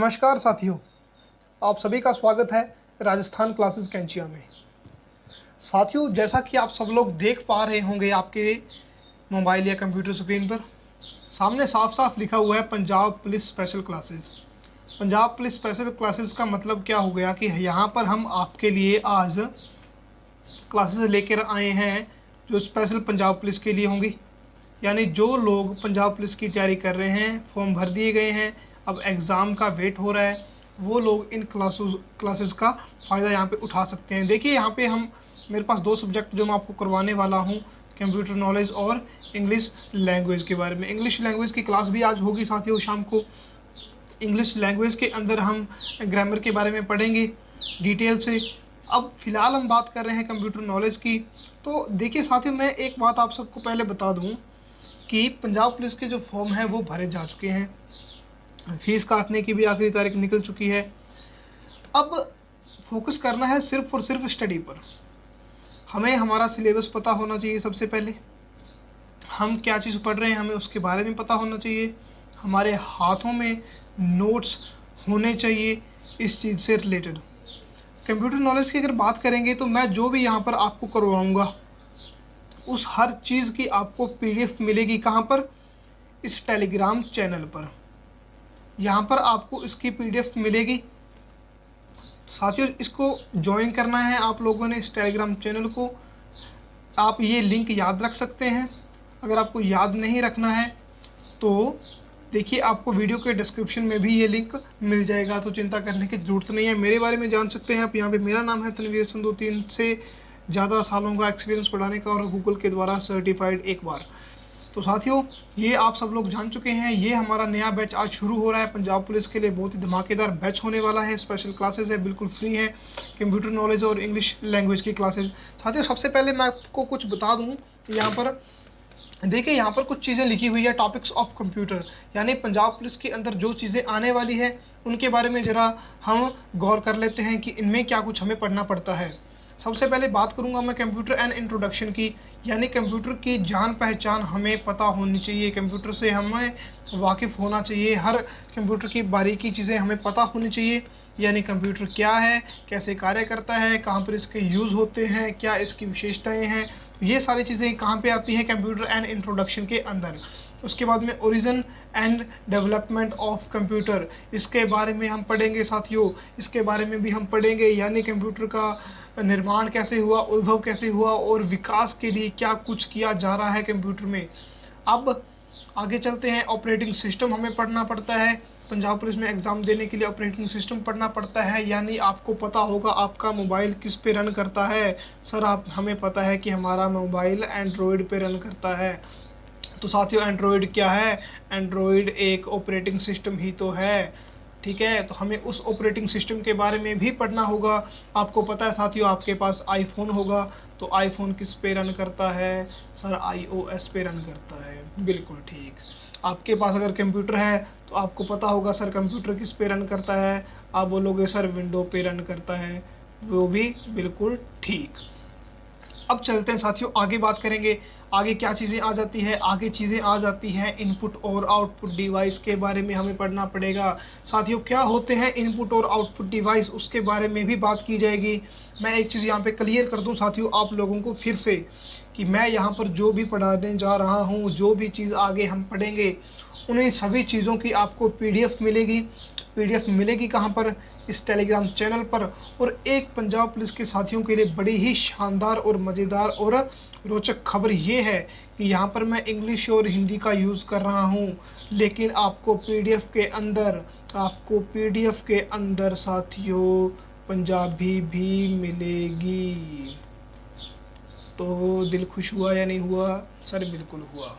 नमस्कार साथियों, आप सभी का स्वागत है राजस्थान क्लासेस कैंचिया में। साथियों, जैसा कि आप सब लोग देख पा रहे होंगे आपके मोबाइल या कंप्यूटर स्क्रीन पर, सामने साफ साफ लिखा हुआ है Punjab police special classes. Punjab police special classes का मतलब क्या हो गया कि यहाँ पर हम आपके लिए आज क्लासेस लेकर आए हैं जो स्पेशल पंजाब पुलिस के लिए होंगी। यानी जो लोग पंजाब पुलिस की तैयारी कर रहे हैं, फॉर्म भर दिए गए हैं, अब एग्ज़ाम का वेट हो रहा है, वो लोग इन क्लासेस का फ़ायदा यहाँ पे उठा सकते हैं। देखिए, यहाँ पे मेरे पास 2 सब्जेक्ट जो मैं आपको करवाने वाला हूँ, कंप्यूटर नॉलेज और इंग्लिश लैंग्वेज के बारे में। इंग्लिश लैंग्वेज की क्लास भी आज होगी साथियों शाम को। इंग्लिश लैंग्वेज के अंदर हम ग्रामर के बारे में पढ़ेंगे डिटेल से। अब फ़िलहाल हम बात कर रहे हैं कंप्यूटर नॉलेज की। तो देखिए साथियों, मैं एक बात आप सबको पहले बता दूँ कि पंजाब पुलिस के जो फॉर्म हैं वो भरे जा चुके हैं, फीस काटने की भी आखिरी तारीख निकल चुकी है। अब फोकस करना है सिर्फ और सिर्फ स्टडी पर। हमें हमारा सिलेबस पता होना चाहिए। सबसे पहले हम क्या चीज़ पढ़ रहे हैं हमें उसके बारे में पता होना चाहिए। हमारे हाथों में नोट्स होने चाहिए इस चीज़ से रिलेटेड। कंप्यूटर नॉलेज की अगर बात करेंगे तो मैं जो भी यहाँ पर आपको करवाऊँगा उस हर चीज़ की आपको PDF मिलेगी। कहाँ पर? इस टेलीग्राम चैनल पर। यहाँ पर आपको इसकी PDF मिलेगी। साथियों, इसको ज्वाइन करना है आप लोगों ने इस टेलीग्राम चैनल को। आप ये लिंक याद रख सकते हैं। अगर आपको याद नहीं रखना है तो देखिए, आपको वीडियो के डिस्क्रिप्शन में भी ये लिंक मिल जाएगा, तो चिंता करने की ज़रूरत नहीं है। मेरे बारे में जान सकते हैं आप यहाँ पे। मेरा नाम है तनवीर संधू, 3 से ज़्यादा सालों का एक्सपीरियंस पढ़ाने का और गूगल के द्वारा सर्टिफाइड एक बार। तो साथियों, ये आप सब लोग जान चुके हैं, ये हमारा नया बैच आज शुरू हो रहा है पंजाब पुलिस के लिए। बहुत ही धमाकेदार बैच होने वाला है। स्पेशल क्लासेस है, बिल्कुल फ्री है, कंप्यूटर नॉलेज और इंग्लिश लैंग्वेज की क्लासेस। साथियों, सबसे पहले मैं आपको कुछ बता दूं। यहाँ पर देखिए, यहाँ पर कुछ चीज़ें लिखी हुई है, टॉपिक्स ऑफ कंप्यूटर, यानी पंजाब पुलिस के अंदर जो चीज़ें आने वाली है उनके बारे में ज़रा हम गौर कर लेते हैं कि इनमें क्या कुछ हमें पढ़ना पड़ता है। सबसे पहले बात करूंगा मैं कंप्यूटर एंड इंट्रोडक्शन की, यानी कंप्यूटर की जान पहचान हमें पता होनी चाहिए। कंप्यूटर से हमें वाकिफ़ होना चाहिए। हर कंप्यूटर की बारीकी चीज़ें हमें पता होनी चाहिए। यानी कंप्यूटर क्या है, कैसे कार्य करता है, कहाँ पर इसके यूज़ होते हैं, क्या इसकी विशेषताएं हैं, ये सारी चीज़ें कहाँ पे आती हैं? कंप्यूटर एंड इंट्रोडक्शन के अंदर। उसके बाद में origin and development of computer, इसके बारे में हम पढ़ेंगे साथियों। इसके बारे में भी हम पढ़ेंगे, यानी कंप्यूटर का निर्माण कैसे हुआ, उद्भव कैसे हुआ और विकास के लिए क्या कुछ किया जा रहा है कंप्यूटर में। अब आगे चलते हैं। ऑपरेटिंग सिस्टम हमें पढ़ना पड़ता है। पंजाब पुलिस में एग्ज़ाम देने के लिए ऑपरेटिंग सिस्टम पढ़ना पड़ता है, यानी आपको पता होगा आपका मोबाइल किस पे रन करता है। सर, हमें पता है कि हमारा मोबाइल एंड्रॉयड पे रन करता है। तो साथियों, एंड्रॉयड क्या है? एंड्रॉयड एक ऑपरेटिंग सिस्टम ही तो है, ठीक है। तो हमें उस ऑपरेटिंग सिस्टम के बारे में भी पढ़ना होगा। आपको पता है साथियों, आपके पास आईफोन होगा, तो आईफोन किस पे रन करता है? सर, iOS पे रन करता है। बिल्कुल ठीक। आपके पास अगर कंप्यूटर है तो आपको पता होगा सर कंप्यूटर किस पे रन करता है? आप बोलोगे सर विंडो पे रन करता है। वो भी बिल्कुल ठीक। अब चलते हैं साथियों, आगे बात करेंगे। आगे क्या चीज़ें आ जाती है? आगे चीज़ें आ जाती हैं इनपुट और आउटपुट डिवाइस के बारे में हमें पढ़ना पड़ेगा। साथियों, क्या होते हैं इनपुट और आउटपुट डिवाइस, उसके बारे में भी बात की जाएगी। मैं एक चीज़ यहाँ पे क्लियर कर दूँ साथियों आप लोगों को फिर से, कि मैं यहाँ पर जो भी पढ़ाने जा रहा हूँ, जो भी चीज़ आगे हम पढ़ेंगे, उन्हीं सभी चीज़ों की आपको PDF मिलेगी। PDF मिलेगी कहाँ पर? इस टेलीग्राम चैनल पर। और एक पंजाब पुलिस के साथियों के लिए बड़ी ही शानदार और मज़ेदार और रोचक खबर ये है कि यहाँ पर मैं इंग्लिश और हिंदी का यूज़ कर रहा हूँ, लेकिन आपको PDF के अंदर साथियों पंजाबी भी मिलेगी। तो दिल खुश हुआ या नहीं हुआ? सर बिल्कुल हुआ।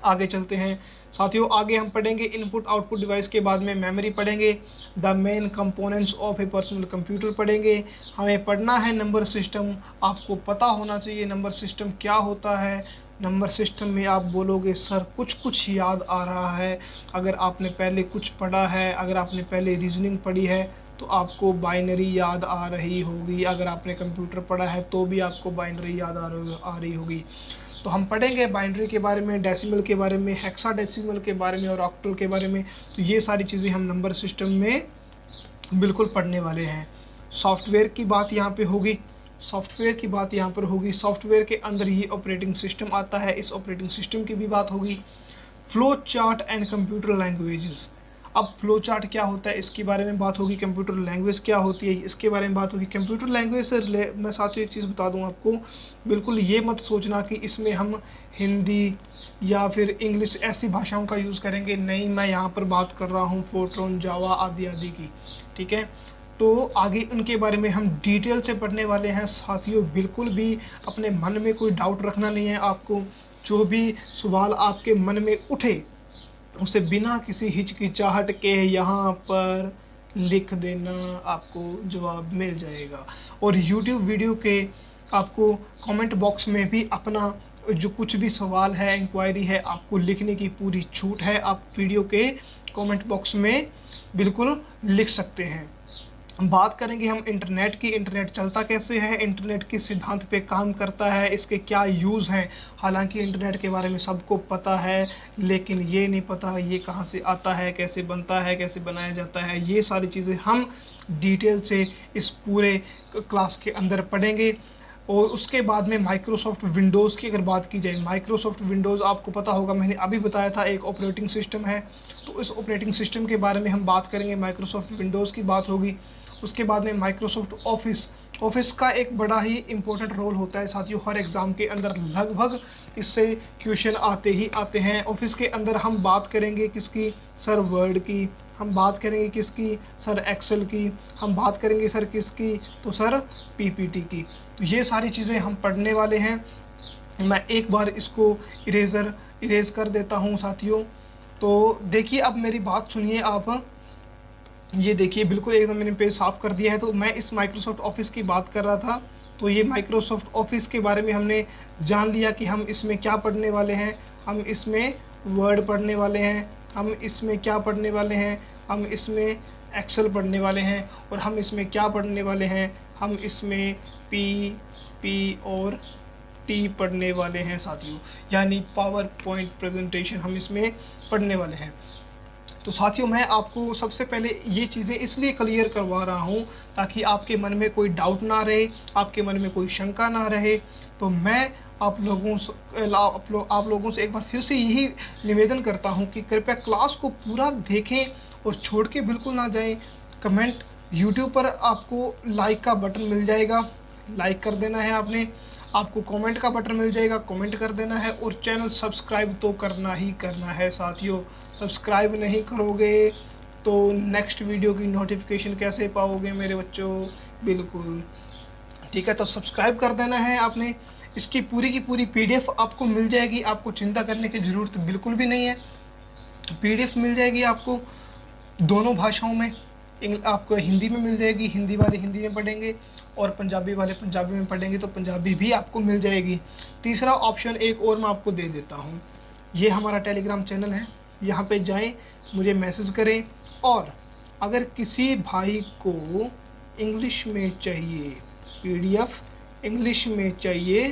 आगे चलते हैं साथियों, आगे हम पढ़ेंगे इनपुट आउटपुट डिवाइस के बाद में मेमोरी पढ़ेंगे, the main components of A personal computer पढ़ेंगे। हमें पढ़ना है नंबर सिस्टम। आपको पता होना चाहिए नंबर सिस्टम क्या होता है। नंबर सिस्टम में आप बोलोगे सर कुछ याद आ रहा है। अगर आपने पहले कुछ पढ़ा है, अगर आपने पहले रीजनिंग पढ़ी है तो आपको बाइनरी याद आ रही होगी। अगर आपने कंप्यूटर पढ़ा है तो भी आपको बाइनरी याद आ रही होगी। तो हम पढ़ेंगे बाइनरी के बारे में, डेसिमल के बारे में, हेक्साडेसिमल के बारे में और ऑक्टल के बारे में। तो ये सारी चीज़ें हम नंबर सिस्टम में बिल्कुल पढ़ने वाले हैं। सॉफ्टवेयर की बात यहाँ पे होगी, सॉफ्टवेयर की बात यहाँ पर होगी। सॉफ्टवेयर के अंदर ये ऑपरेटिंग सिस्टम आता है, इस ऑपरेटिंग सिस्टम की भी बात होगी। Flow chart and computer languages. अब फ्लो चार्ट क्या होता है इसके बारे में बात होगी, कंप्यूटर लैंग्वेज क्या होती है इसके बारे में बात होगी। कंप्यूटर लैंग्वेज से मैं साथियों एक चीज़ बता दूं आपको, बिल्कुल ये मत सोचना कि इसमें हम हिंदी या फिर इंग्लिश ऐसी भाषाओं का यूज़ करेंगे, नहीं। मैं यहाँ पर बात कर रहा हूँ फोर्ट्रॉन, जावा आदि आदि की, ठीक है। तो आगे उनके बारे में हम डिटेल से पढ़ने वाले हैं साथियों। बिल्कुल भी अपने मन में कोई डाउट रखना नहीं है आपको। जो भी सवाल आपके मन में उठे उसे बिना किसी हिचकिचाहट के यहाँ पर लिख देना, आपको जवाब मिल जाएगा। और YouTube वीडियो के आपको कमेंट बॉक्स में भी अपना जो कुछ भी सवाल है, इंक्वायरी है, आपको लिखने की पूरी छूट है। आप वीडियो के कमेंट बॉक्स में बिल्कुल लिख सकते हैं। बात करेंगे हम इंटरनेट की। इंटरनेट चलता कैसे है, इंटरनेट किस सिद्धांत पे काम करता है, इसके क्या यूज़ हैं। हालांकि इंटरनेट के बारे में सबको पता है, लेकिन ये नहीं पता ये कहाँ से आता है, कैसे बनता है, कैसे बनाया जाता है। ये सारी चीज़ें हम डिटेल से इस पूरे क्लास के अंदर पढ़ेंगे। और उसके बाद में माइक्रोसॉफ्ट विंडोज़ की अगर बात की जाए, माइक्रोसॉफ्ट विंडोज़ आपको पता होगा, मैंने अभी बताया था, एक ऑपरेटिंग सिस्टम है। तो इस ऑपरेटिंग सिस्टम के बारे में हम बात करेंगे, माइक्रोसॉफ्ट विंडोज़ की बात होगी। उसके बाद में माइक्रोसॉफ्ट ऑफिस का एक बड़ा ही इम्पोर्टेंट रोल होता है साथियों। हर एग्ज़ाम के अंदर लगभग इससे क्वेश्चन आते ही आते हैं। ऑफिस के अंदर हम बात करेंगे किसकी, सर वर्ड की। हम बात करेंगे किसकी, सर एक्सेल की। हम बात करेंगे सर किसकी, तो सर पीपीटी की। तो ये सारी चीज़ें हम पढ़ने वाले हैं। मैं एक बार इसको इरेज कर देता हूँ साथियों। तो देखिए, अब मेरी बात सुनिए आप। ये देखिए बिल्कुल एकदम मैंने पेज साफ कर दिया है। तो मैं इस माइक्रोसॉफ्ट ऑफिस की बात कर रहा था। तो ये माइक्रोसॉफ्ट ऑफिस के बारे में हमने जान लिया कि हम इसमें क्या पढ़ने वाले हैं। हम इसमें वर्ड पढ़ने वाले हैं, हम इसमें क्या पढ़ने वाले हैं, हम इसमें एक्सेल पढ़ने वाले हैं, और हम इसमें क्या पढ़ने वाले हैं, हम इसमें पी और टी पढ़ने वाले हैं साथियों, यानी पावर पॉइंट प्रेजेंटेशन हम इसमें पढ़ने वाले हैं। तो साथियों, मैं आपको सबसे पहले ये चीज़ें इसलिए क्लियर करवा रहा हूँ ताकि आपके मन में कोई डाउट ना रहे, आपके मन में कोई शंका ना रहे। तो मैं आप लोगों से एक बार फिर से यही निवेदन करता हूँ कि कृपया क्लास को पूरा देखें और छोड़ के बिल्कुल ना जाएं। कमेंट यूट्यूब पर आपको लाइक का बटन मिल जाएगा, लाइक कर देना है आपने। आपको कमेंट का बटन मिल जाएगा, कमेंट कर देना है। और चैनल सब्सक्राइब तो करना ही करना है साथियों। सब्सक्राइब नहीं करोगे तो नेक्स्ट वीडियो की नोटिफिकेशन कैसे पाओगे मेरे बच्चों। बिल्कुल ठीक है, तो सब्सक्राइब कर देना है आपने। इसकी पूरी की पूरी PDF आपको मिल जाएगी, आपको चिंता करने की ज़रूरत बिल्कुल भी नहीं है। PDF मिल जाएगी आपको दोनों भाषाओं में। आपको हिंदी में मिल जाएगी, हिंदी वाले हिंदी में पढ़ेंगे, और पंजाबी वाले पंजाबी में पढ़ेंगे तो पंजाबी भी आपको मिल जाएगी। तीसरा ऑप्शन एक और मैं आपको दे देता हूँ, ये हमारा टेलीग्राम चैनल है, यहाँ पे जाएं, मुझे मैसेज करें। और अगर किसी भाई को इंग्लिश में चाहिए, PDF इंग्लिश में चाहिए,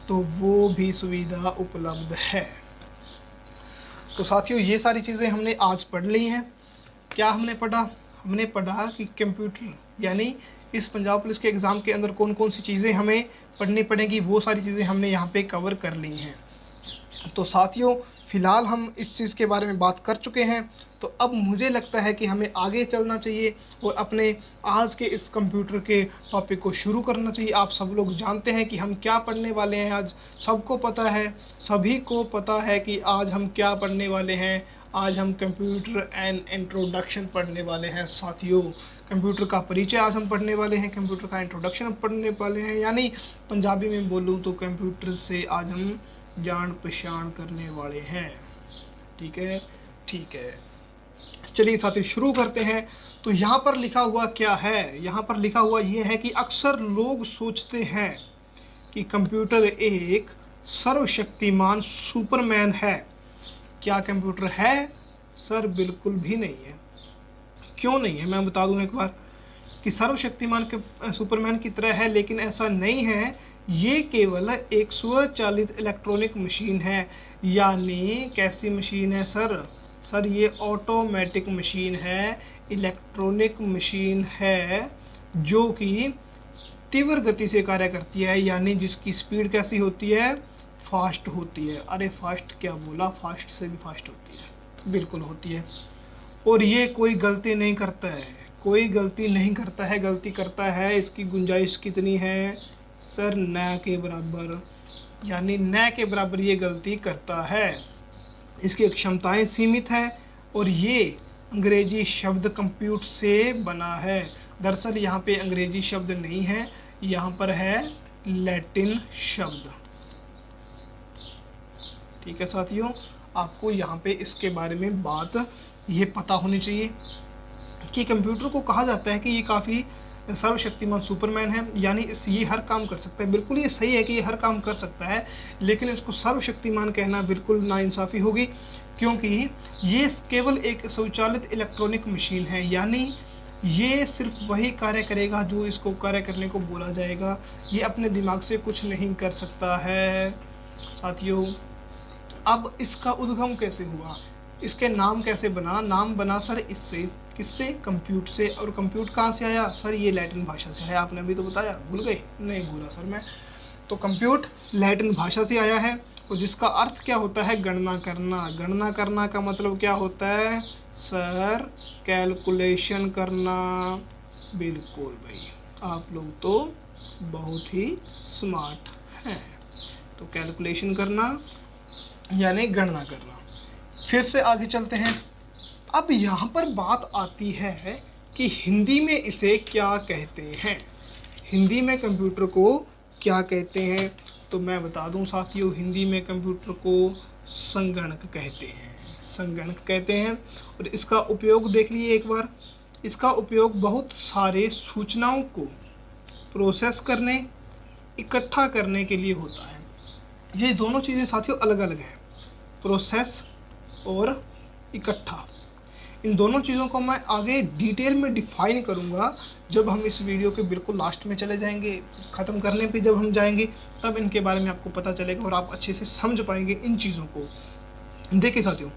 तो वो भी सुविधा उपलब्ध है। तो साथियों, ये सारी चीज़ें हमने आज पढ़ ली हैं। क्या हमने पढ़ा? हमने पढ़ा कि कंप्यूटर, यानी इस पंजाब पुलिस के एग्ज़ाम के अंदर कौन कौन सी चीज़ें हमें पढ़नी पड़ेंगी, वो सारी चीज़ें हमने यहाँ पे कवर कर ली हैं। तो साथियों, फ़िलहाल हम इस चीज़ के बारे में बात कर चुके हैं। तो अब मुझे लगता है कि हमें आगे चलना चाहिए और अपने आज के इस कंप्यूटर के टॉपिक को शुरू करना चाहिए। आप सब लोग जानते हैं कि हम क्या पढ़ने वाले हैं आज। सबको पता है, सभी को पता है कि आज हम क्या पढ़ने वाले हैं। आज हम कंप्यूटर एंड इंट्रोडक्शन पढ़ने वाले हैं साथियों। कंप्यूटर का परिचय आज हम पढ़ने वाले हैं, कंप्यूटर का इंट्रोडक्शन हम पढ़ने वाले हैं, यानी पंजाबी में बोलूँ तो कंप्यूटर से आज हम जान पहचान करने वाले हैं। ठीक है, ठीक है, चलिए साथियों शुरू करते हैं। तो यहाँ पर लिखा हुआ क्या है? यहाँ पर लिखा हुआ ये है कि अक्सर लोग सोचते हैं कि कंप्यूटर एक सर्वशक्तिमान सुपरमैन है। क्या कंप्यूटर है? सर बिल्कुल भी नहीं है। क्यों नहीं है, मैं बता दूं एक बार कि सर्वशक्तिमान के सुपरमैन की तरह है, लेकिन ऐसा नहीं है ये केवल एक स्वचालित इलेक्ट्रॉनिक मशीन है। यानी कैसी मशीन है सर? सर ये ऑटोमेटिक मशीन है, इलेक्ट्रॉनिक मशीन है जो कि तीव्र गति से कार्य करती है, यानी जिसकी स्पीड कैसी होती है? फास्ट होती है। अरे फास्ट क्या बोला, फास्ट से भी फास्ट होती है, बिल्कुल होती है। और ये कोई गलती नहीं करता है, कोई गलती नहीं करता है। गलती करता है इसकी गुंजाइश कितनी है सर? न के बराबर, यानी न के बराबर ये गलती करता है। इसकी क्षमताएं सीमित है और ये अंग्रेजी शब्द कंप्यूट से बना है। दरअसल यहाँ पे अंग्रेजी शब्द नहीं है, यहाँ पर है लैटिन शब्द। ठीक है साथियों, आपको यहाँ पे इसके बारे में बात ये पता होनी चाहिए कि कंप्यूटर को कहा जाता है कि ये काफ़ी सर्वशक्तिमान सुपरमैन है, यानी ये हर काम कर सकता है। बिल्कुल ये सही है कि ये हर काम कर सकता है, लेकिन इसको सर्वशक्तिमान कहना बिल्कुल नाइंसाफ़ी होगी, क्योंकि ये केवल एक स्वचालित इलेक्ट्रॉनिक मशीन है। यानी ये सिर्फ वही कार्य करेगा जो इसको कार्य करने को बोला जाएगा। ये अपने दिमाग से कुछ नहीं कर सकता है साथियों। अब इसका उद्गम कैसे हुआ, इसके नाम कैसे बना? नाम बना सर इससे, किससे? कंप्यूट से। और कंप्यूट कहाँ से आया सर? ये लैटिन भाषा से है। आपने अभी तो बताया, भूल गए? नहीं भूला सर मैं। तो कंप्यूट लैटिन भाषा से आया है, और जिसका अर्थ क्या होता है? गणना करना। गणना करना का मतलब क्या होता है सर? कैलकुलेशन करना। बिल्कुल भाई, आप लोग तो बहुत ही स्मार्ट हैं। तो कैलकुलेशन करना यानी गणना करना। फिर से आगे चलते हैं। अब यहाँ पर बात आती है कि हिंदी में इसे क्या कहते हैं। हिंदी में कंप्यूटर को क्या कहते हैं? तो मैं बता दूं साथियों, हिंदी में कंप्यूटर को संगणक कहते हैं। संगणक कहते हैं। और इसका उपयोग देख लिए एक बार। इसका उपयोग बहुत सारे सूचनाओं को प्रोसेस करने, इकट्ठा करने के लिए होता है। ये दोनों चीज़ें साथियों अलग अलग हैं, प्रोसेस और इकट्ठा। इन दोनों चीज़ों को मैं आगे डिटेल में डिफाइन करूँगा जब हम इस वीडियो के बिल्कुल लास्ट में चले जाएंगे, ख़त्म करने पे जब हम जाएंगे, तब इनके बारे में आपको पता चलेगा और आप अच्छे से समझ पाएंगे इन चीज़ों को। देखिए साथियों,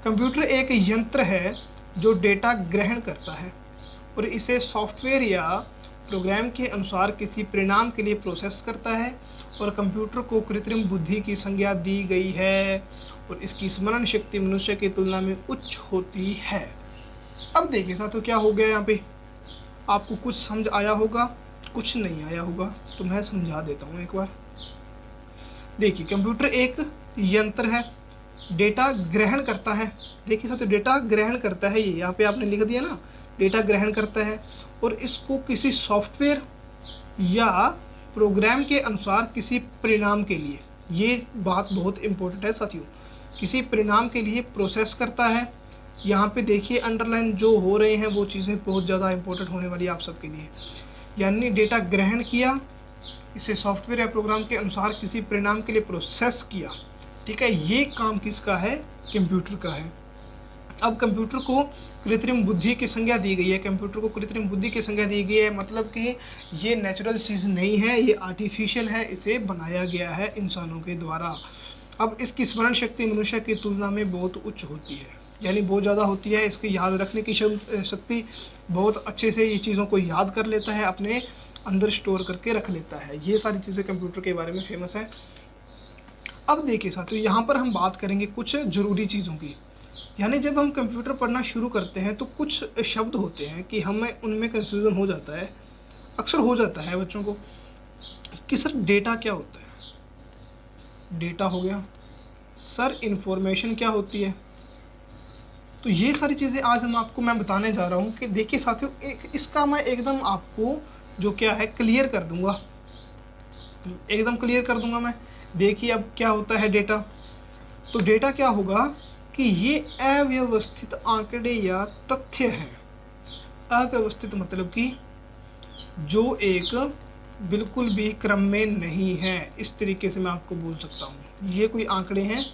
कंप्यूटर एक यंत्र है जो डेटा ग्रहण करता है और इसे सॉफ्टवेयर या प्रोग्राम के अनुसार किसी परिणाम के लिए प्रोसेस करता है। और कंप्यूटर को कृत्रिम बुद्धि की संज्ञा दी गई है और इसकी स्मरण शक्ति मनुष्य की तुलना में उच्च होती है। अब देखिए साथियों, क्या हो गया यहाँ पे? आपको कुछ समझ आया होगा, कुछ नहीं आया होगा, तो मैं समझा देता हूँ एक बार। देखिए, कंप्यूटर एक यंत्र है, डेटा ग्रहण करता है। देखिए साथियों, डेटा ग्रहण करता है, ये यहाँ पे आपने लिख दिया ना, डेटा ग्रहण करता है और इसको किसी सॉफ्टवेयर या प्रोग्राम के अनुसार किसी परिणाम के लिए, ये बात बहुत इंपॉर्टेंट है साथियों, किसी परिणाम के लिए प्रोसेस करता है। यहाँ पे देखिए अंडरलाइन जो हो रहे हैं वो चीज़ें बहुत ज़्यादा इंपॉर्टेंट होने वाली है आप सबके लिए। यानी डेटा ग्रहण किया, इसे सॉफ्टवेयर या प्रोग्राम के अनुसार किसी परिणाम के लिए प्रोसेस किया। ठीक है, ये काम किसका है? कंप्यूटर का है। अब कंप्यूटर को कृत्रिम बुद्धि की संज्ञा दी गई है। कंप्यूटर को कृत्रिम बुद्धि की संज्ञा दी गई है, मतलब कि ये नेचुरल चीज़ नहीं है, ये आर्टिफिशियल है, इसे बनाया गया है इंसानों के द्वारा। अब इसकी स्मरण शक्ति मनुष्य की तुलना में बहुत उच्च होती है, यानी बहुत ज़्यादा होती है। इसकी याद रखने की शक्ति, बहुत अच्छे से ये चीज़ों को याद कर लेता है, अपने अंदर स्टोर करके रख लेता है। ये सारी चीज़ें कंप्यूटर के बारे में फेमस है। अब देखिए साथियों, यहाँ पर हम बात करेंगे कुछ ज़रूरी चीज़ों की। यानी जब हम कंप्यूटर पढ़ना शुरू करते हैं तो कुछ शब्द होते हैं कि हमें उनमें कंफ्यूजन हो जाता है, अक्सर हो जाता है बच्चों को, कि सर डेटा क्या होता है? डेटा हो गया सर, इंफॉर्मेशन क्या होती है? तो ये सारी चीज़ें आज मैं बताने जा रहा हूँ कि देखिए साथियों, इसका मैं एकदम आपको जो क्या है क्लियर कर दूंगा, एकदम क्लियर कर दूंगा मैं। देखिए अब क्या होता है डेटा। तो डेटा क्या होगा कि ये अव्यवस्थित आंकड़े या तथ्य हैं। अव्यवस्थित मतलब कि जो एक बिल्कुल भी क्रम में नहीं है, इस तरीके से मैं आपको बोल सकता हूँ। ये कोई आंकड़े हैं,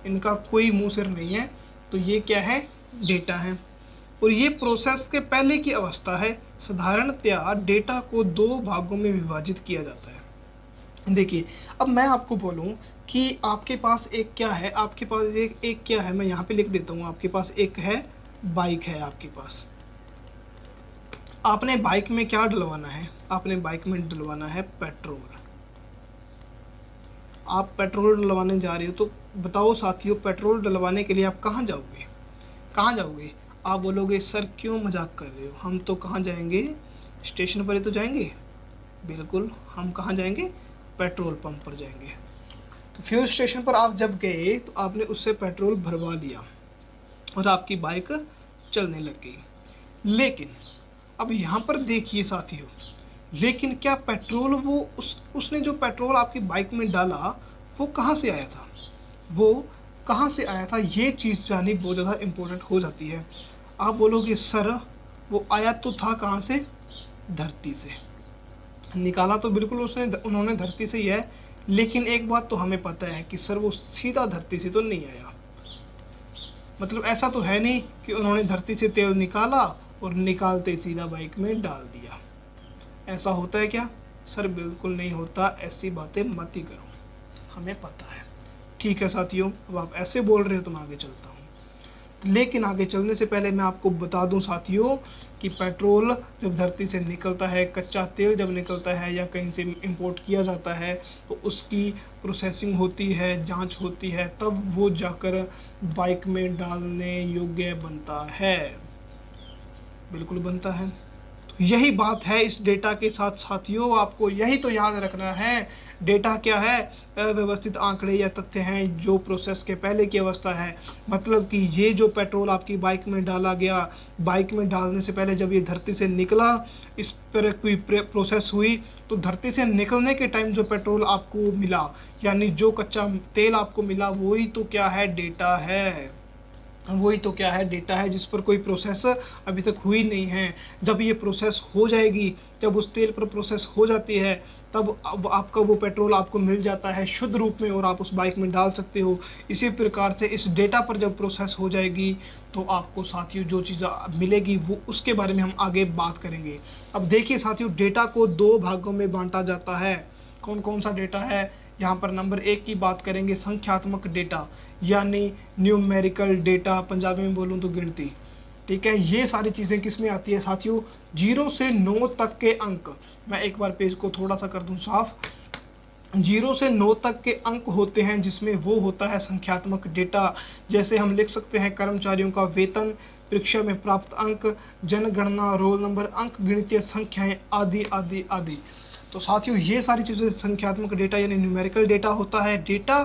इनका कोई मुंह सिर नहीं है, तो ये क्या है? डेटा है। और ये प्रोसेस के पहले की अवस्था है। साधारणतया डेटा को दो भागों में विभाजित किया जाता है। देखिए, अब मैं आपको बोलूँ कि आपके पास एक क्या है, आपके पास एक क्या है, मैं यहाँ पे लिख देता हूँ, आपके पास एक है बाइक है आपके पास। आपने बाइक में क्या डलवाना है? आपने बाइक में डलवाना है पेट्रोल। आप पेट्रोल डलवाने जा रहे हो, तो बताओ साथियों, पेट्रोल डलवाने के लिए आप कहाँ जाओगे? कहाँ जाओगे? आप बोलोगे सर क्यों मजाक कर रहे हो, हम तो कहाँ जाएंगे, स्टेशन पर ही तो जाएंगे। बिल्कुल, हम कहाँ जाएंगे? पेट्रोल पंप पर जाएंगे। तो फ्यूल स्टेशन पर आप जब गए तो आपने उससे पेट्रोल भरवा लिया और आपकी बाइक चलने लग गई। लेकिन अब यहाँ पर देखिए साथियों, लेकिन क्या पेट्रोल वो उसने जो पेट्रोल आपकी बाइक में डाला वो कहाँ से आया था? वो कहाँ से आया था, ये चीज़ जाननी बहुत ज़्यादा इम्पोर्टेंट हो जाती है। आप बोलोगे सर वो आया तो था कहाँ से? धरती से। निकाला तो बिल्कुल उन्होंने धरती से ही है, लेकिन एक बात तो हमें पता है कि सर वो सीधा धरती से तो नहीं आया। मतलब ऐसा तो है नहीं कि उन्होंने धरती से तेल निकाला और निकालते सीधा बाइक में डाल दिया। ऐसा होता है क्या? सर बिल्कुल नहीं होता, ऐसी बातें मत ही करो, हमें पता है। ठीक है साथियों, अब आप ऐसे बोल रहे हो तो मैं आगे चलता हूँ। लेकिन आगे चलने से पहले मैं आपको बता दूं साथियों कि पेट्रोल जब धरती से निकलता है, कच्चा तेल जब निकलता है या कहीं से इंपोर्ट किया जाता है, तो उसकी प्रोसेसिंग होती है, जांच होती है, तब वो जाकर बाइक में डालने योग्य बनता है। बिल्कुल बनता है। यही बात है इस डेटा के साथ साथियों, आपको यही तो याद रखना है। डेटा क्या है? अव्यवस्थित आंकड़े या तथ्य हैं जो प्रोसेस के पहले की अवस्था है। मतलब कि ये जो पेट्रोल आपकी बाइक में डाला गया, बाइक में डालने से पहले जब ये धरती से निकला, इस पर कोई प्रोसेस हुई, तो धरती से निकलने के टाइम जो पेट्रोल आपको मिला, यानी जो कच्चा तेल आपको मिला, वही तो क्या है? डेटा है। वही तो क्या है? डेटा है, जिस पर कोई प्रोसेस अभी तक हुई नहीं है। जब ये प्रोसेस हो जाएगी, जब उस तेल पर प्रोसेस हो जाती है, तब अब आपका वो पेट्रोल आपको मिल जाता है शुद्ध रूप में और आप उस बाइक में डाल सकते हो। इसी प्रकार से इस डेटा पर जब प्रोसेस हो जाएगी तो आपको साथियों जो चीज़ मिलेगी वो उसके बारे में हम आगे बात करेंगे। अब देखिए साथियों, डेटा को दो भागों में बांटा जाता है। कौन कौन सा डेटा है? यहाँ पर नंबर एक की बात करेंगे, संख्यात्मक डेटा, यानी न्यूमेरिकल डेटा, पंजाबी में बोलूँ तो गिनती। ठीक है, ये सारी चीज़ें किस में आती है साथियों? 0 से 9 तक के अंक। मैं एक बार पेज को थोड़ा सा कर दूं साफ। 0 से 9 तक के अंक होते हैं, जिसमें वो होता है संख्यात्मक डेटा। जैसे हम लिख सकते हैं कर्मचारियों का वेतन, परीक्षा में प्राप्त अंक, जनगणना, रोल नंबर, अंक गिणितीय संख्याएं, आदि आदि आदि। तो साथियों ये सारी चीज़ें संख्यात्मक डेटा यानी न्यूमेरिकल डेटा होता है। डेटा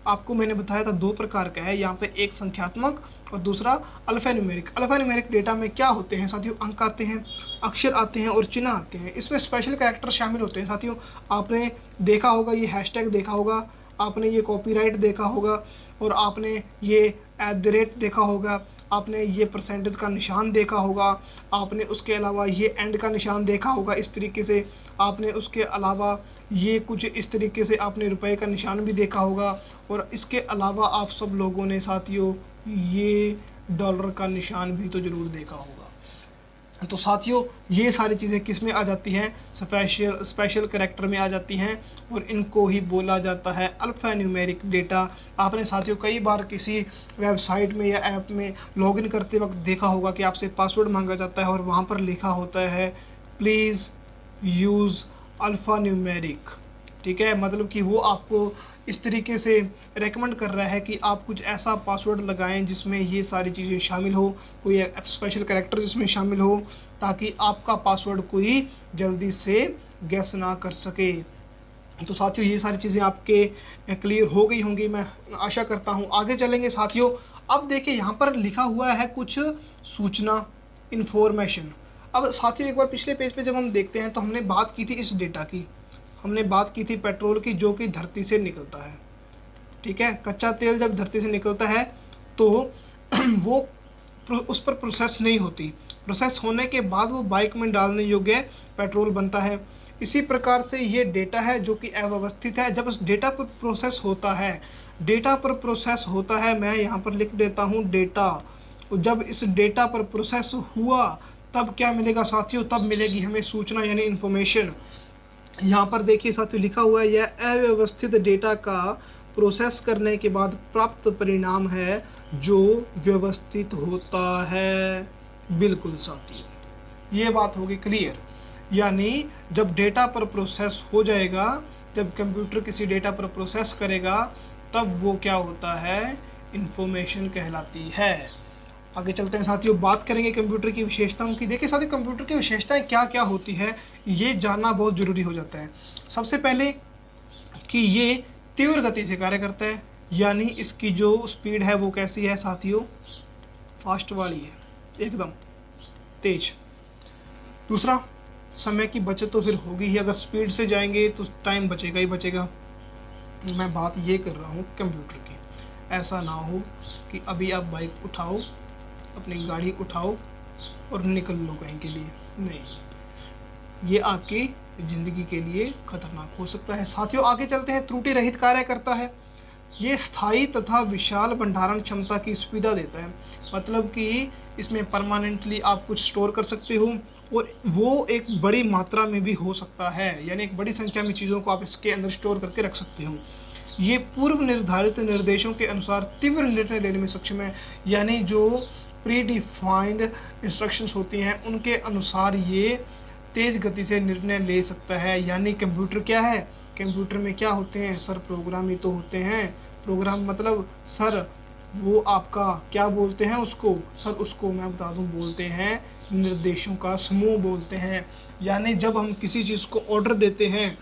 आपको मैंने बताया था दो प्रकार का है, यहाँ पे एक संख्यात्मक और दूसरा alpha numeric. Alpha numeric data में क्या होते हैं साथियों? अंक आते हैं, अक्षर आते हैं और चिन्ह आते हैं। इसमें स्पेशल कैरेक्टर शामिल होते हैं साथियों। आपने देखा होगा ये हैशटैग देखा होगा, आपने ये कॉपीराइट देखा होगा, और आपने ये @ देखा होगा, आपने ये परसेंटेज का निशान देखा होगा, आपने उसके अलावा ये एंड का निशान देखा होगा इस तरीके से, आपने उसके अलावा ये कुछ इस तरीके से आपने रुपए का निशान भी देखा होगा, और इसके अलावा आप सब लोगों ने साथियों ये डॉलर का निशान भी तो ज़रूर देखा होगा। तो साथियों ये सारी चीज़ें किस में आ जाती हैं? स्पेशल कैरेक्टर में आ जाती हैं, और इनको ही बोला जाता है अल्फा न्यूमेरिक डेटा। आपने साथियों कई बार किसी वेबसाइट में या ऐप में लॉगिन करते वक्त देखा होगा कि आपसे पासवर्ड मांगा जाता है और वहाँ पर लिखा होता है प्लीज़ यूज़ अल्फ़ा न्यूमेरिक। ठीक है, मतलब कि वो आपको इस तरीके से रेकमेंड कर रहा है कि आप कुछ ऐसा पासवर्ड लगाएं जिसमें ये सारी चीज़ें शामिल हो, कोई स्पेशल कैरेक्टर जिसमें शामिल हो, ताकि आपका पासवर्ड कोई जल्दी से गेस ना कर सके। तो साथियों ये सारी चीज़ें आपके क्लियर हो गई होंगी, मैं आशा करता हूँ। आगे चलेंगे साथियों। अब देखिए यहाँ पर लिखा हुआ है कुछ सूचना, इंफॉर्मेशन। अब साथियों एक बार पिछले पेज पे जब हम देखते हैं तो हमने बात की थी इस डेटा की, हमने बात की थी पेट्रोल की, जो कि धरती से निकलता है। ठीक है, कच्चा तेल जब धरती से निकलता है तो वो उस पर प्रोसेस नहीं होती, प्रोसेस होने के बाद वो बाइक में डालने योग्य पेट्रोल बनता है। इसी प्रकार से ये डेटा है जो कि अव्यवस्थित है। जब उस डेटा पर प्रोसेस होता है, डेटा पर प्रोसेस होता है, मैं यहाँ पर लिख देता हूँ डेटा। जब इस डेटा पर प्रोसेस हुआ तब क्या मिलेगा साथियों? तब मिलेगी हमें सूचना यानी इन्फॉर्मेशन। यहाँ पर देखिए साथियों लिखा हुआ है, यह अव्यवस्थित डेटा का प्रोसेस करने के बाद प्राप्त परिणाम है जो व्यवस्थित होता है। बिल्कुल साथियों, ये बात होगी क्लियर। यानी जब डेटा पर प्रोसेस हो जाएगा, जब कंप्यूटर किसी डेटा पर प्रोसेस करेगा, तब वो क्या होता है, इंफॉर्मेशन कहलाती है। आगे चलते हैं साथियों, बात करेंगे कंप्यूटर की विशेषताओं की। देखिए साथियों, कंप्यूटर की विशेषताएं क्या क्या होती है, ये जानना बहुत ज़रूरी हो जाता है। सबसे पहले कि ये तीव्र गति से कार्य करता है, यानी इसकी जो स्पीड है वो कैसी है साथियों, फास्ट वाली है, एकदम तेज। दूसरा, समय की बचत तो फिर होगी ही, अगर स्पीड से जाएंगे तो टाइम बचेगा ही बचेगा। मैं बात ये कर रहा हूँ कंप्यूटर की, ऐसा ना हो कि अभी आप बाइक उठाओ, अपनी गाड़ी उठाओ और निकल लो कहीं के लिए, नहीं, ये आपकी ज़िंदगी के लिए खतरनाक हो सकता है। साथियों आगे चलते हैं, त्रुटि रहित कार्य करता है, ये स्थायी तथा विशाल भंडारण क्षमता की सुविधा देता है। मतलब कि इसमें परमानेंटली आप कुछ स्टोर कर सकते हो, और वो एक बड़ी मात्रा में भी हो सकता है, यानी एक बड़ी संख्या में चीज़ों को आप इसके अंदर स्टोर करके रख सकते हो। ये पूर्व निर्धारित निर्देशों के अनुसार तीव्र निर्णय लेने में सक्षम है, यानी जो प्री डिफाइंड इंस्ट्रक्शंस होती हैं उनके अनुसार ये तेज़ गति से निर्णय ले सकता है। यानी कंप्यूटर क्या है, कंप्यूटर में क्या होते हैं सर, प्रोग्राम ही तो होते हैं। प्रोग्राम मतलब सर वो आपका क्या बोलते हैं उसको, सर उसको मैं बता दूं, बोलते हैं निर्देशों का समूह बोलते हैं। यानी जब हम किसी चीज़ को ऑर्डर देते हैं,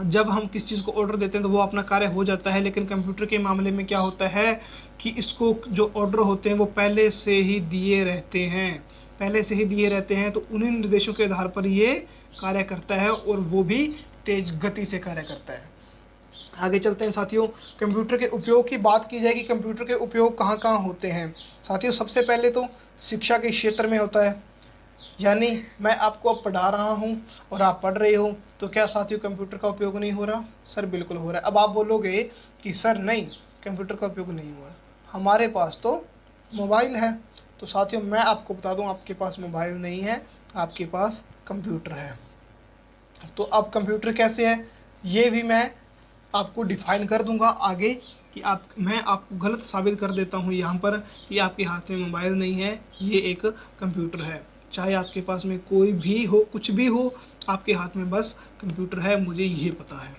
जब हम किसी चीज़ को ऑर्डर देते हैं तो वो अपना कार्य हो जाता है। लेकिन कंप्यूटर के मामले में क्या होता है कि इसको जो ऑर्डर होते हैं वो पहले से ही दिए रहते हैं, पहले से ही दिए रहते हैं, तो उन्हीं निर्देशों के आधार पर ये कार्य करता है, और वो भी तेज गति से कार्य करता है। आगे चलते हैं साथियों, कंप्यूटर के उपयोग की बात की जाएगी। कंप्यूटर के उपयोग कहाँ कहाँ होते हैं साथियों, सबसे पहले तो शिक्षा के क्षेत्र में होता है। यानी मैं आपको अब पढ़ा रहा हूँ और आप पढ़ रहे हो, तो क्या साथियों कंप्यूटर का उपयोग नहीं हो रहा, सर बिल्कुल हो रहा है। अब आप बोलोगे कि सर नहीं, कंप्यूटर का उपयोग नहीं हो रहा, हमारे पास तो मोबाइल है। तो साथियों मैं आपको बता दूं, आपके पास मोबाइल नहीं है, आपके पास कंप्यूटर है। तो अब कंप्यूटर कैसे है ये भी मैं आपको डिफाइन कर दूंगा आगे, कि मैं आपको गलत साबित कर देता हूँ यहाँ पर कि आपके हाथ में मोबाइल नहीं है, ये एक कंप्यूटर है। चाहे आपके पास में कोई भी हो, कुछ भी हो, आपके हाथ में बस कंप्यूटर है, मुझे ये पता है।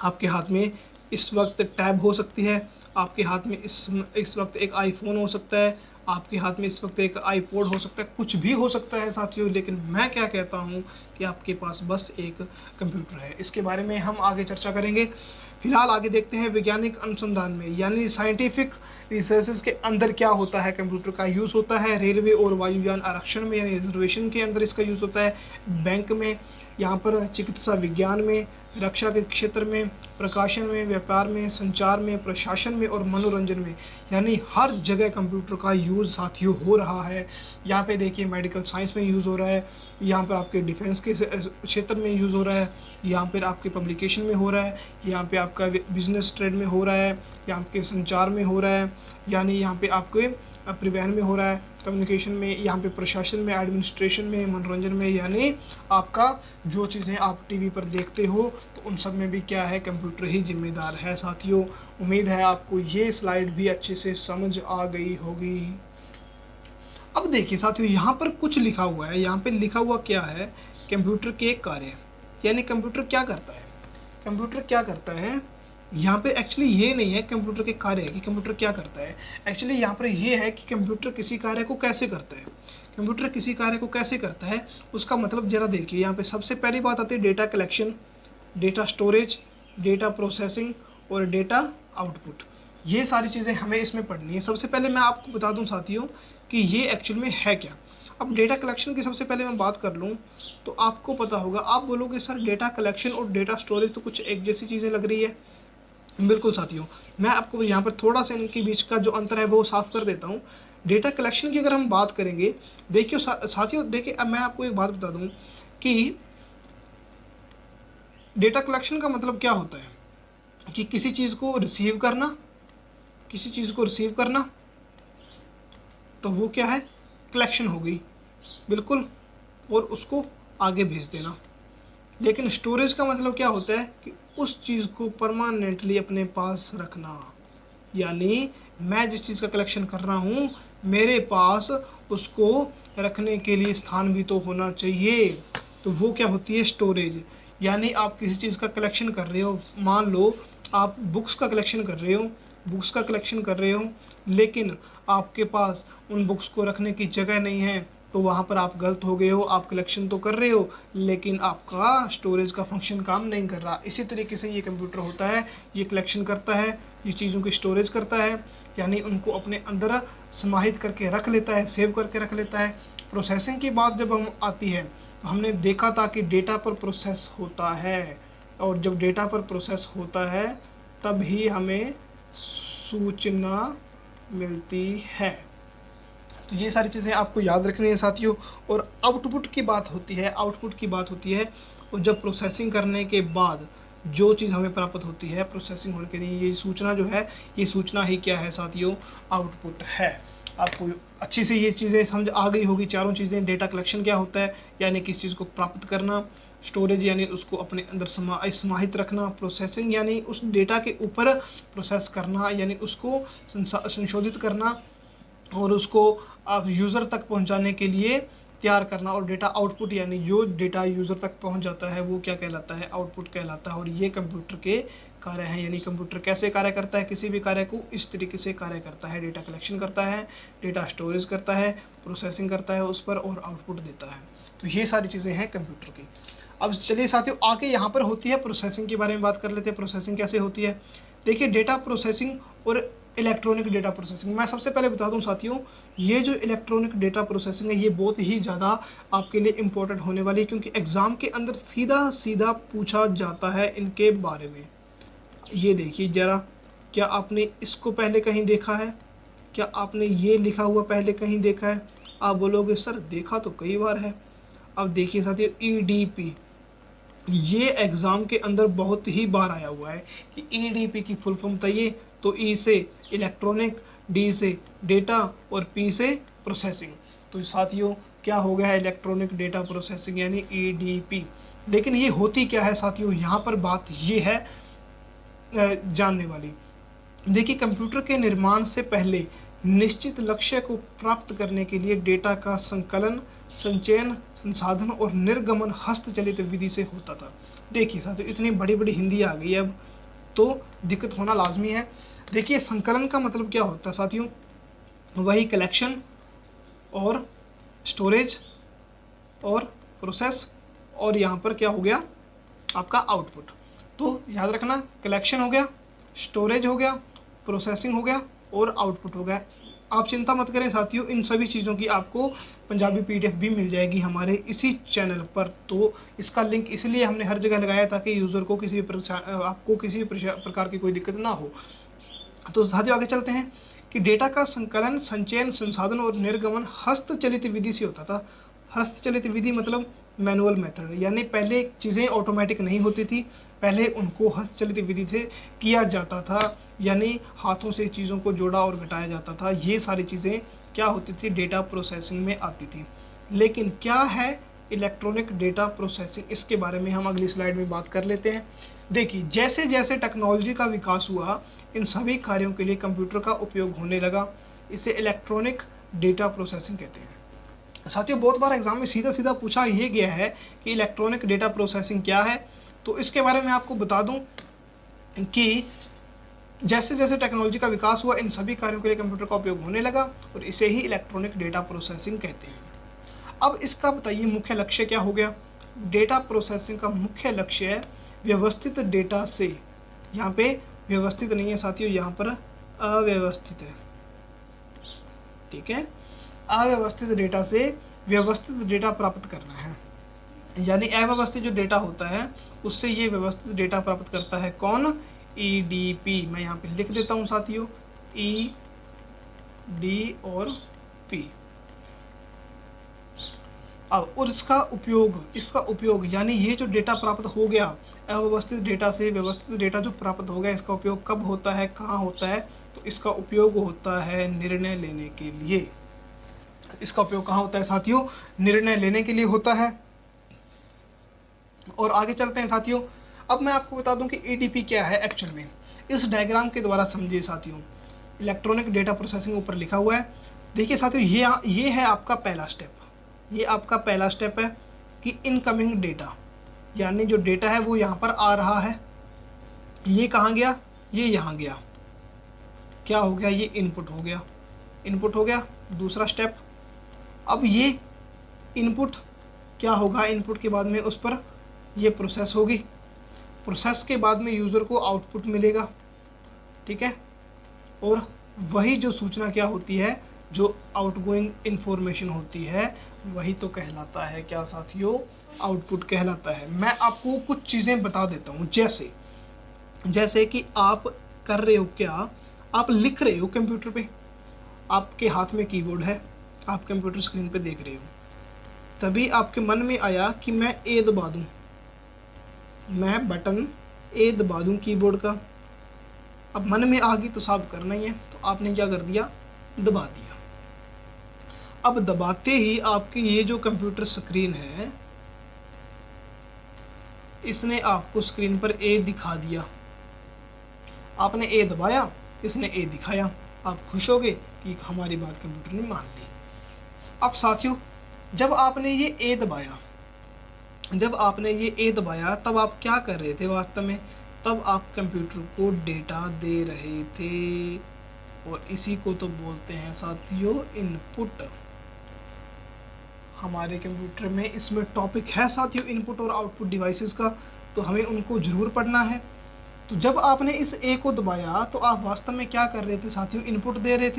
आपके हाथ में इस वक्त टैब हो सकती है, आपके हाथ में इस वक्त एक आईफोन हो सकता है, आपके हाथ में इस वक्त एक आईपॉड हो सकता है, कुछ भी हो सकता है साथियों। लेकिन मैं क्या कहता हूँ कि आपके पास बस एक कंप्यूटर है। इसके बारे में हम आगे चर्चा करेंगे। फिलहाल आगे देखते हैं वैज्ञानिक अनुसंधान में, यानी साइंटिफिक रिसर्चेस के अंदर क्या होता है, कंप्यूटर का यूज़ होता है रेलवे और वायुयान आरक्षण में, यानी रिजर्वेशन के अंदर इसका यूज़ होता है, बैंक में, यहाँ पर चिकित्सा विज्ञान में, रक्षा के क्षेत्र में, प्रकाशन में, व्यापार में, संचार में, प्रशासन में और मनोरंजन में, यानी हर जगह कंप्यूटर का यूज़ साथियों हो रहा है। यहाँ पे देखिए मेडिकल साइंस में यूज़ हो रहा है, यहाँ पर आपके डिफेंस के क्षेत्र में यूज़ हो रहा है, यहाँ पर आपके पब्लिकेशन में हो रहा है, यहाँ पे आपका बिजनेस ट्रेड में हो रहा है, यहाँ पे संचार में हो रहा है, यानी यहाँ पे आपके परिवहन में हो रहा है, कम्युनिकेशन में, यहाँ पे प्रशासन में, एडमिनिस्ट्रेशन में, मनोरंजन में, यानी आपका जो चीज़ें आप टीवी पर देखते हो तो उन सब में भी क्या है, कंप्यूटर ही जिम्मेदार है साथियों। उम्मीद है आपको ये स्लाइड भी अच्छे से समझ आ गई होगी। अब देखिए साथियों, यहाँ पर कुछ लिखा हुआ है, यहाँ पे लिखा हुआ क्या है, कंप्यूटर के कार्य, यानी कंप्यूटर क्या करता है, कंप्यूटर क्या करता है। यहाँ पे एक्चुअली ये नहीं है कंप्यूटर के कार्य कि कंप्यूटर क्या करता है, एक्चुअली यहाँ पर ये है कि कंप्यूटर किसी कार्य को कैसे करता है। कंप्यूटर किसी कार्य को कैसे करता है उसका मतलब ज़रा देखिए, यहाँ पे सबसे पहली बात आती है data collection, data storage, data processing और डेटा आउटपुट। ये सारी चीज़ें हमें इसमें पढ़नी है। सबसे पहले मैं आपको बता दूं साथियों कि ये एक्चुअल में है क्या। अब डेटा कलेक्शन की सबसे पहले मैं बात कर लूँ तो आपको पता होगा, आप बोलोगे सर डेटा कलेक्शन और डेटा स्टोरेज तो कुछ एक जैसी चीज़ें लग रही है। बिल्कुल साथियों, मैं आपको यहाँ पर थोड़ा सा इनके बीच का जो अंतर है वो साफ कर देता हूँ। डेटा कलेक्शन की अगर हम बात करेंगे, देखिए साथियों, देखिए अब मैं आपको एक बात बता दूँ कि डेटा कलेक्शन का मतलब क्या होता है कि किसी चीज़ को रिसीव करना, किसी चीज़ को रिसीव करना, तो वो क्या है, कलेक्शन हो गई, बिल्कुल, और उसको आगे भेज देना। लेकिन स्टोरेज का मतलब क्या होता है कि उस चीज़ को परमानेंटली अपने पास रखना, यानी मैं जिस चीज़ का कलेक्शन कर रहा हूँ मेरे पास उसको रखने के लिए स्थान भी तो होना चाहिए, तो वो क्या होती है स्टोरेज। यानी आप किसी चीज़ का कलेक्शन कर रहे हो, मान लो आप बुक्स का कलेक्शन कर रहे हो, लेकिन आपके पास उन बुक्स को रखने की जगह नहीं है, तो वहाँ पर आप गलत हो गए हो। आप कलेक्शन तो कर रहे हो लेकिन आपका स्टोरेज का फंक्शन काम नहीं कर रहा। इसी तरीके से ये कंप्यूटर होता है, ये कलेक्शन करता है, ये चीज़ों की स्टोरेज करता है, यानी उनको अपने अंदर समाहित करके रख लेता है, सेव करके रख लेता है। प्रोसेसिंग की बात जब हम आती है तो हमने देखा था कि डेटा पर प्रोसेस होता है, और जब डेटा पर प्रोसेस होता है तब ही हमें सूचना मिलती है। तो ये सारी चीज़ें आपको याद रखनी है साथियों। और आउटपुट की बात होती है, और जब प्रोसेसिंग करने के बाद जो चीज़ हमें प्राप्त होती है प्रोसेसिंग होने के लिए, ये सूचना जो है, ये सूचना ही क्या है साथियों, आउटपुट है। आपको अच्छी से ये चीज़ें समझ आ गई होगी, चारों चीज़ें। डेटा कलेक्शन क्या होता है, यानी किसी चीज़ को प्राप्त करना, स्टोरेज यानी उसको अपने अंदर समाहित रखना, प्रोसेसिंग यानी उस डेटा के ऊपर प्रोसेस करना यानी उसको संशोधित करना और उसको आप यूज़र तक पहुंचाने के लिए तैयार करना, और डेटा आउटपुट यानी जो डेटा यूज़र तक पहुंच जाता है वो क्या कहलाता है, आउटपुट कहलाता है। और ये कंप्यूटर के कार्य हैं, यानी कंप्यूटर कैसे कार्य करता है, किसी भी कार्य को इस तरीके से कार्य करता है। डेटा कलेक्शन करता है, डेटा स्टोरेज करता है, प्रोसेसिंग करता है उस पर, और आउटपुट देता है। तो ये सारी चीज़ें हैं कंप्यूटर की। अब चलिए साथियों आगे यहाँ पर होती है प्रोसेसिंग के बारे में बात कर लेते हैं। प्रोसेसिंग कैसे होती है, देखिए डेटा प्रोसेसिंग और इलेक्ट्रॉनिक डेटा प्रोसेसिंग। मैं सबसे पहले बता दूं साथियों, ये जो इलेक्ट्रॉनिक डेटा प्रोसेसिंग है ये बहुत ही ज़्यादा आपके लिए इम्पोर्टेंट होने वाली है, क्योंकि एग्ज़ाम के अंदर सीधा सीधा पूछा जाता है इनके बारे में। ये देखिए ज़रा, क्या आपने इसको पहले कहीं देखा है, क्या आपने ये लिखा हुआ पहले कहीं देखा है? आप बोलोगे सर देखा तो कई बार है। अब देखिए साथियों EDP, ये एग्ज़ाम के अंदर बहुत ही बार आया हुआ है कि EDP की फुल फॉर्म बताइए, तो E से इलेक्ट्रॉनिक, D से डेटा और P से प्रोसेसिंग। तो साथियों क्या हो गया है इलेक्ट्रॉनिक डेटा प्रोसेसिंग यानी EDP। लेकिन ये होती क्या है साथियों, यहाँ पर बात ये है जानने वाली। देखिए कंप्यूटर के निर्माण से पहले निश्चित लक्ष्य को प्राप्त करने के लिए डेटा का संकलन, संचयन, संसाधन और निर्गमन हस्तचलित विधि से होता था। देखिए साथियों इतनी बड़ी बड़ी हिंदी आ गई है अब तो दिक्कत होना लाजमी है। देखिए संकलन का मतलब क्या होता है साथियों, वही कलेक्शन और स्टोरेज और प्रोसेस, और यहाँ पर क्या हो गया आपका आउटपुट। तो याद रखना कलेक्शन हो गया, स्टोरेज हो गया, प्रोसेसिंग हो गया और आउटपुट हो गया। आप चिंता मत करें साथियों, इन सभी चीज़ों की आपको पंजाबी PDF भी मिल जाएगी हमारे इसी चैनल पर। तो इसका लिंक इसलिए हमने हर जगह लगाया ताकि यूज़र को आपको किसी भी प्रकार की कोई दिक्कत ना हो। तो साथियों आगे चलते हैं कि डेटा का संकलन, संचयन, संसाधन और निर्गमन हस्तचलित विधि से होता था। हस्तचलित विधि मतलब मैनुअल मेथड, यानी पहले चीज़ें ऑटोमेटिक नहीं होती थी, पहले उनको हस्तचलित विधि से किया जाता था, यानी हाथों से चीज़ों को जोड़ा और घटाया जाता था। ये सारी चीज़ें क्या होती थी, डेटा प्रोसेसिंग में आती थी। लेकिन क्या है इलेक्ट्रॉनिक डेटा प्रोसेसिंग, इसके बारे में हम अगली स्लाइड में बात कर लेते हैं। देखिए जैसे जैसे टेक्नोलॉजी का विकास हुआ इन सभी कार्यों के लिए कंप्यूटर का उपयोग होने लगा। इसे इलेक्ट्रॉनिक डेटा प्रोसेसिंग कहते हैं। साथियों बहुत बार एग्जाम में सीधा सीधा पूछा ये गया है कि इलेक्ट्रॉनिक डेटा प्रोसेसिंग क्या है। तो इसके बारे में आपको बता दूं कि जैसे जैसे टेक्नोलॉजी का विकास हुआ इन सभी कार्यों के लिए कंप्यूटर का उपयोग होने लगा और इसे ही इलेक्ट्रॉनिक डेटा प्रोसेसिंग कहते हैं। अब इसका बताइए मुख्य लक्ष्य क्या हो गया। डेटा प्रोसेसिंग का मुख्य लक्ष्य है व्यवस्थित डेटा से, यहाँ पे व्यवस्थित नहीं है साथियों, यहाँ पर अव्यवस्थित है, ठीक है। अव्यवस्थित डेटा से व्यवस्थित डेटा प्राप्त करना है, यानी अव्यवस्थित जो डेटा होता है उससे ये व्यवस्थित डेटा प्राप्त करता है। कौन, EDP। मैं यहाँ पे लिख देता हूँ साथियों, ED और P। अब और इसका उपयोग यानी ये जो डेटा प्राप्त हो गया अव्यवस्थित डेटा से व्यवस्थित डेटा जो प्राप्त हो गया, इसका उपयोग कब होता है, कहाँ होता है, तो इसका उपयोग होता है निर्णय लेने के लिए। इसका उपयोग कहाँ होता है साथियों, निर्णय लेने के लिए होता है। और आगे चलते हैं साथियों। अब मैं आपको बता दूं कि एडीपी क्या है एक्चुअल में। इस डायग्राम के द्वारा समझिए साथियों। इलेक्ट्रॉनिक डेटा प्रोसेसिंग ऊपर लिखा हुआ है। देखिए साथियों, ये है आपका पहला स्टेप। ये आपका पहला स्टेप है कि इनकमिंग डेटा, यानी जो डेटा है वो यहाँ पर आ रहा है। ये कहाँ गया, ये यहाँ गया। क्या हो गया, ये इनपुट हो गया। इनपुट हो गया, दूसरा स्टेप। अब ये इनपुट क्या होगा, इनपुट के बाद में उस पर ये प्रोसेस होगी। प्रोसेस के बाद में यूज़र को आउटपुट मिलेगा, ठीक है। और वही जो सूचना क्या होती है, जो आउटगोइंग इंफॉर्मेशन होती है, वही तो कहलाता है क्या साथियों, आउटपुट कहलाता है। मैं आपको कुछ चीज़ें बता देता हूँ, जैसे कि आप कर रहे हो क्या, आप लिख रहे हो कंप्यूटर पे, आपके हाथ में कीबोर्ड है, आप कंप्यूटर स्क्रीन पे देख रहे हो, तभी आपके मन में आया कि मैं ए दबा दूं, मैं बटन ए दबा दूं कीबोर्ड का। अब मन में आ गई तो साहब करना ही है, तो आपने क्या कर दिया, दबा दिया। अब दबाते ही आपकी ये जो कंप्यूटर स्क्रीन है, इसने आपको स्क्रीन पर ए दिखा दिया। आपने ए दबाया, इसने ए दिखाया, आप खुश हो गए कि हमारी बात कंप्यूटर ने मान ली। अब साथियों, जब आपने ये ए दबाया, तब आप क्या कर रहे थे वास्तव में, तब आप कंप्यूटर को डेटा दे रहे थे, और इसी को तो बोलते हैं साथियों इनपुट। हमारे कंप्यूटर में इसमें टॉपिक है साथियों इनपुट और आउटपुट डिवाइसेस का, तो हमें उनको ज़रूर पढ़ना है। तो जब आपने इस ए को दबाया तो आप वास्तव में क्या कर रहे थे साथियों, इनपुट दे रहे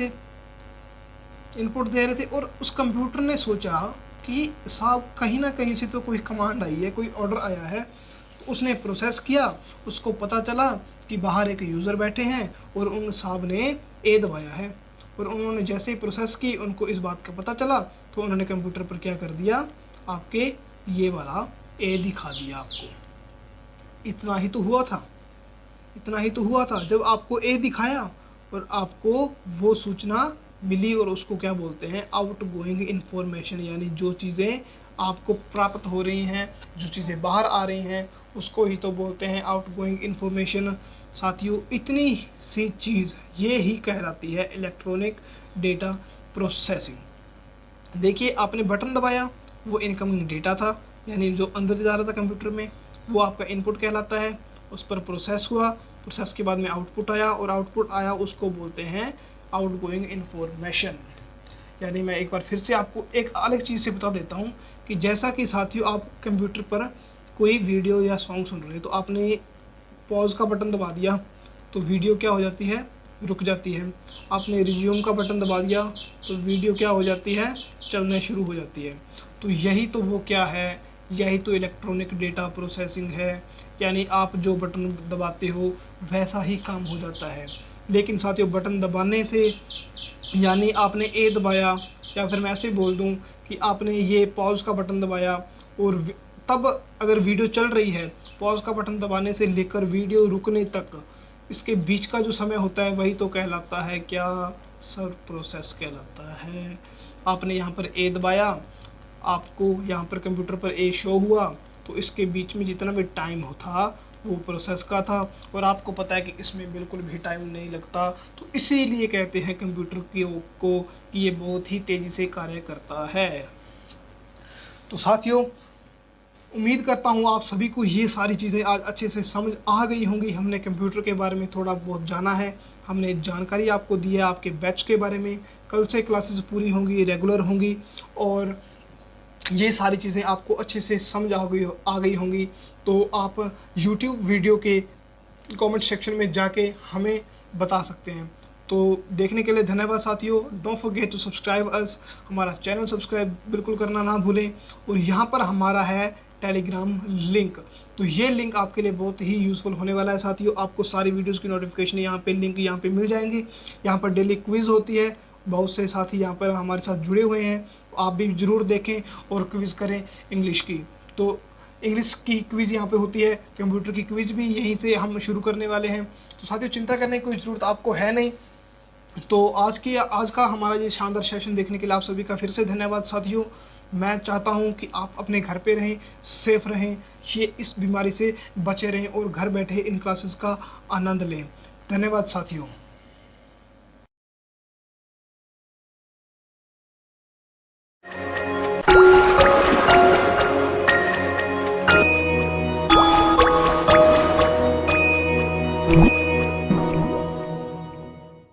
थे। और उस कंप्यूटर ने सोचा कि साहब कहीं ना कहीं से तो कोई कमांड आई है, कोई ऑर्डर आया है। तो उसने प्रोसेस किया, उसको पता चला कि बाहर एक यूज़र बैठे हैं और उन साहब ने ए दबाया है, और उन्होंने जैसे ही प्रोसेस की, उनको इस बात का पता चला, तो उन्होंने कंप्यूटर पर क्या कर दिया, आपके ये वाला ए दिखा दिया आपको। इतना ही तो हुआ था। जब आपको ए दिखाया और आपको वो सूचना मिली, और उसको क्या बोलते हैं, आउट गोइंग इन्फॉर्मेशन, यानी जो चीज़ें आपको प्राप्त हो रही हैं, जो चीज़ें बाहर आ रही हैं, उसको ही तो बोलते हैं आउट गोइंग इन्फॉर्मेशन। साथियों, इतनी सी चीज़ ये ही कहलाती है इलेक्ट्रॉनिक डेटा प्रोसेसिंग। देखिए, आपने बटन दबाया, वो इनकमिंग डेटा था, यानी जो अंदर जा रहा था कंप्यूटर में, वो आपका इनपुट कहलाता है। उस पर प्रोसेस हुआ, प्रोसेस के बाद में आउटपुट आया, और आउटपुट आया उसको बोलते हैं आउटगोइंग इन्फॉर्मेशन। यानी मैं एक बार फिर से आपको एक अलग चीज़ से बता देता हूँ कि जैसा कि साथियों आप कंप्यूटर पर कोई वीडियो या सॉन्ग सुन रहे हैं, तो आपने पॉज का बटन दबा दिया तो वीडियो क्या हो जाती है, रुक जाती है। आपने रिज्यूम का बटन दबा दिया तो वीडियो क्या हो जाती है, चलने शुरू हो जाती है। तो यही तो वो क्या है, यही तो इलेक्ट्रॉनिक डेटा प्रोसेसिंग है। यानी आप जो बटन दबाते हो वैसा ही काम हो जाता है। लेकिन साथियों, बटन दबाने से, यानी आपने ए दबाया, या फिर मैं ऐसे बोल दूं कि आपने ये पॉज का बटन दबाया, और तब अगर वीडियो चल रही है, पॉज का बटन दबाने से लेकर वीडियो रुकने तक इसके बीच का जो समय होता है, वही तो कहलाता है क्या, सब प्रोसेस कहलाता है। आपने यहाँ पर ए दबाया, आपको यहाँ पर कंप्यूटर पर ए शो हुआ, तो इसके बीच में जितना भी टाइम था वो प्रोसेस का था, और आपको पता है कि इसमें बिल्कुल भी टाइम नहीं लगता। तो इसीलिए कहते हैं कंप्यूटर को कि ये बहुत ही तेज़ी से कार्य करता है। तो साथियों, उम्मीद करता हूँ आप सभी को ये सारी चीज़ें आज अच्छे से समझ आ गई होंगी। हमने कंप्यूटर के बारे में थोड़ा बहुत जाना है, हमने जानकारी आपको दी है आपके बैच के बारे में। कल से क्लासेस पूरी होंगी, रेगुलर होंगी, और ये सारी चीज़ें आपको अच्छे से समझ आ गई होंगी। तो आप YouTube वीडियो के कमेंट सेक्शन में जाके हमें बता सकते हैं। तो देखने के लिए धन्यवाद साथियों। Don't forget to subscribe us, हमारा चैनल सब्सक्राइब बिल्कुल करना ना भूलें। और यहाँ पर हमारा है टेलीग्राम लिंक, तो ये लिंक आपके लिए बहुत ही यूज़फुल होने वाला है साथियों। आपको सारी वीडियोस की नोटिफिकेशन यहाँ पे, लिंक यहाँ पे मिल जाएंगे। यहाँ पर डेली क्विज़ होती है, बहुत से साथी यहाँ पर हमारे साथ जुड़े हुए हैं, आप भी ज़रूर देखें और क्विज़ करें इंग्लिश की। तो इंग्लिश की क्विज़ यहाँ पे होती है, कंप्यूटर की क्विज़ भी यहीं से हम शुरू करने वाले हैं। तो साथियों, चिंता करने की कोई ज़रूरत आपको है नहीं। तो आज का हमारा ये शानदार सेशन देखने के लिए आप सभी का फिर से धन्यवाद साथियों। मैं चाहता हूं कि आप अपने घर पे रहें, सेफ रहें, ये इस बीमारी से बचे रहें और घर बैठे इन क्लासेस का आनंद लें। धन्यवाद साथियों। you